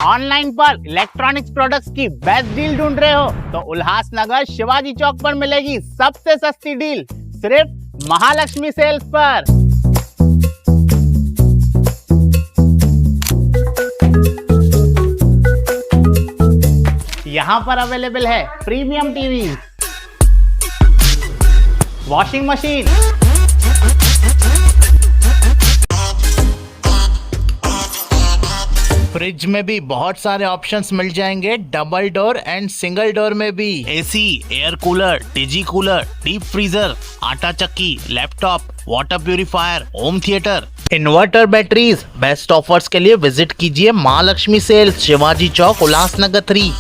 Online पर electronics products की best deal ढूंढ रहे हो तो उल्लासनगर शिवाजी चौक पर मिलेगी सबसे सस्ती डील सिर्फ महालक्ष्मी सेल्स पर। यहाँ पर अवेलेबल है premium TV, washing machine, fridge में भी बहुत सारे ऑप्शंस मिल जाएंगे, double door and single door में भी। एसी, एयर कूलर, डिजी कूलर, डीप फ्रीजर, आटा चक्की, laptop, water purifier, home theatre, inverter, batteries. Best offers के लिए विजिट कीजिए महालक्ष्मी सेल्स, शिवाजी चौक, उल्लासनगर 3।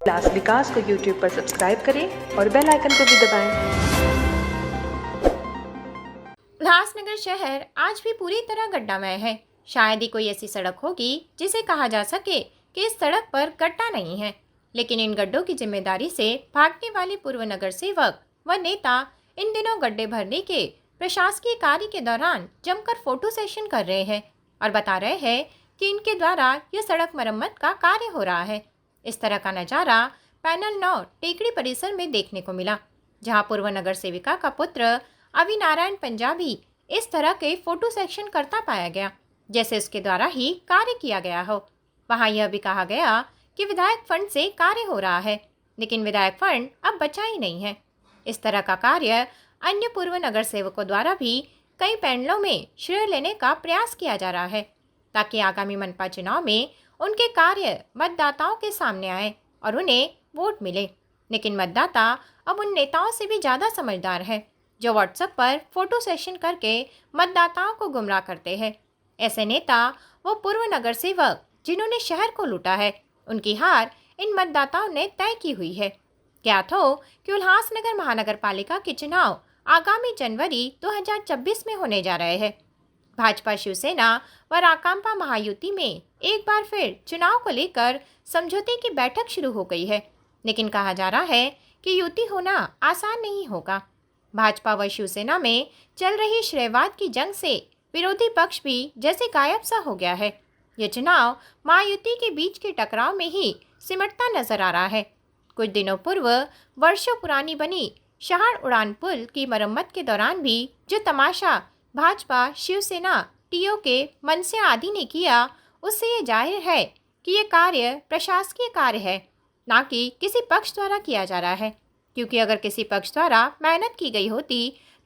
उल्लास विकास को YouTube पर सब्सक्राइब करें और बेल आइकन को भी दबाएं। उल्लासनगर शहर आज भी पूरी तरह गड्ढामय है। शायद ही कोई ऐसी सड़क होगी जिसे कहा जा सके कि इस सड़क पर गड्ढा नहीं है, लेकिन इन गड्ढों की जिम्मेदारी से भागने वाले पूर्व नगर सेवक व नेता इन दिनों गड्ढे भरने के प्रशासकीय कार्य के दौरान जमकर फोटो सेशन कर रहे हैं और बता रहे हैं कि इनके द्वारा यह सड़क मरम्मत का कार्य हो रहा है। इस तरह का नज़ारा पैनल 9 टेकड़ी परिसर में देखने को मिला, जहां पूर्व नगर सेविका का पुत्र अवि नारायण पंजाबी इस तरह के फोटो सेक्शन करता पाया गया जैसे उसके द्वारा ही कार्य किया गया हो। वहां यह भी कहा गया कि विधायक फंड से कार्य हो रहा है, लेकिन विधायक फंड अब बचा ही नहीं है। इस तरह का कार्य अन्य पूर्व नगर सेवकों द्वारा भी कई पैनलों में श्रेय लेने का प्रयास किया जा रहा है, ताकि आगामी मनपा चुनाव में उनके कार्य मतदाताओं के सामने आए और उन्हें वोट मिले। लेकिन मतदाता अब उन नेताओं से भी ज़्यादा समझदार है जो व्हाट्सएप पर फोटो सेशन करके मतदाताओं को गुमराह करते हैं। ऐसे नेता वो पूर्व नगर सेवक जिन्होंने शहर को लूटा है, उनकी हार इन मतदाताओं ने तय की हुई है। ज्ञात हो कि उल्लासनगर महानगर पालिका के चुनाव आगामी जनवरी 2026 में होने जा रहे हैं। भाजपा, शिवसेना व राकांपा महायुति में एक बार फिर चुनाव को लेकर समझौते की बैठक शुरू हो गई है, लेकिन कहा जा रहा है कि युति होना आसान नहीं होगा। भाजपा व शिवसेना में चल रही श्रेयवाद की जंग से विरोधी पक्ष भी जैसे गायब सा हो गया है। ये चुनाव महायुति के बीच के टकराव में ही सिमटता नजर आ रहा है। कुछ दिनों पूर्व वर्षों पुरानी बनी शहाड़ उड़ान पुल की मरम्मत के दौरान भी जो तमाशा भाजपा, शिवसेना, टीओके, मनसे आदि ने किया, उससे ये जाहिर है कि ये कार्य प्रशासकीय कार्य है, ना कि किसी पक्ष द्वारा किया जा रहा है। क्योंकि अगर किसी पक्ष द्वारा मेहनत की गई होती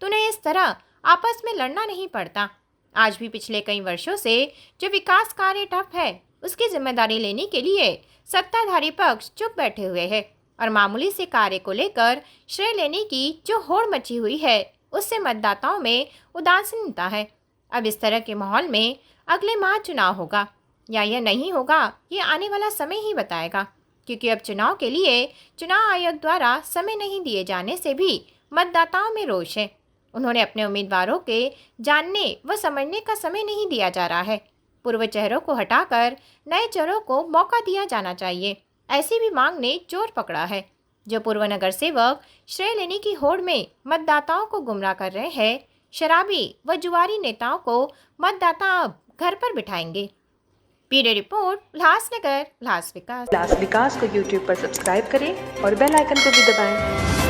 तो उन्हें इस तरह आपस में लड़ना नहीं पड़ता। आज भी पिछले कई वर्षों से जो विकास कार्य ठप है, उसकी जिम्मेदारी लेने के लिए सत्ताधारी पक्ष चुप बैठे हुए हैं और मामूली से कार्य को लेकर श्रेय लेने की जो होड़ मची हुई है, उससे मतदाताओं में उदासीनता है। अब इस तरह के माहौल में अगले माह चुनाव होगा या यह नहीं होगा, ये आने वाला समय ही बताएगा। क्योंकि अब चुनाव के लिए चुनाव आयोग द्वारा समय नहीं दिए जाने से भी मतदाताओं में रोष है। उन्होंने अपने उम्मीदवारों के जानने व समझने का समय नहीं दिया जा रहा है। पूर्व चेहरों को हटाकर नए चेहरों को मौका दिया जाना चाहिए, ऐसी भी मांग ने जोर पकड़ा है। जो पूर्व नगर सेवक श्रेय लेने की होड़ में मतदाताओं को गुमराह कर रहे हैं, शराबी व जुआरी नेताओं को मतदाता अब घर पर बिठाएंगे। ब्यूरो रिपोर्ट, उल्लासनगर, उल्लास विकास। उल्लास विकास को YouTube पर सब्सक्राइब करें और बेल आइकन को भी दबाएं।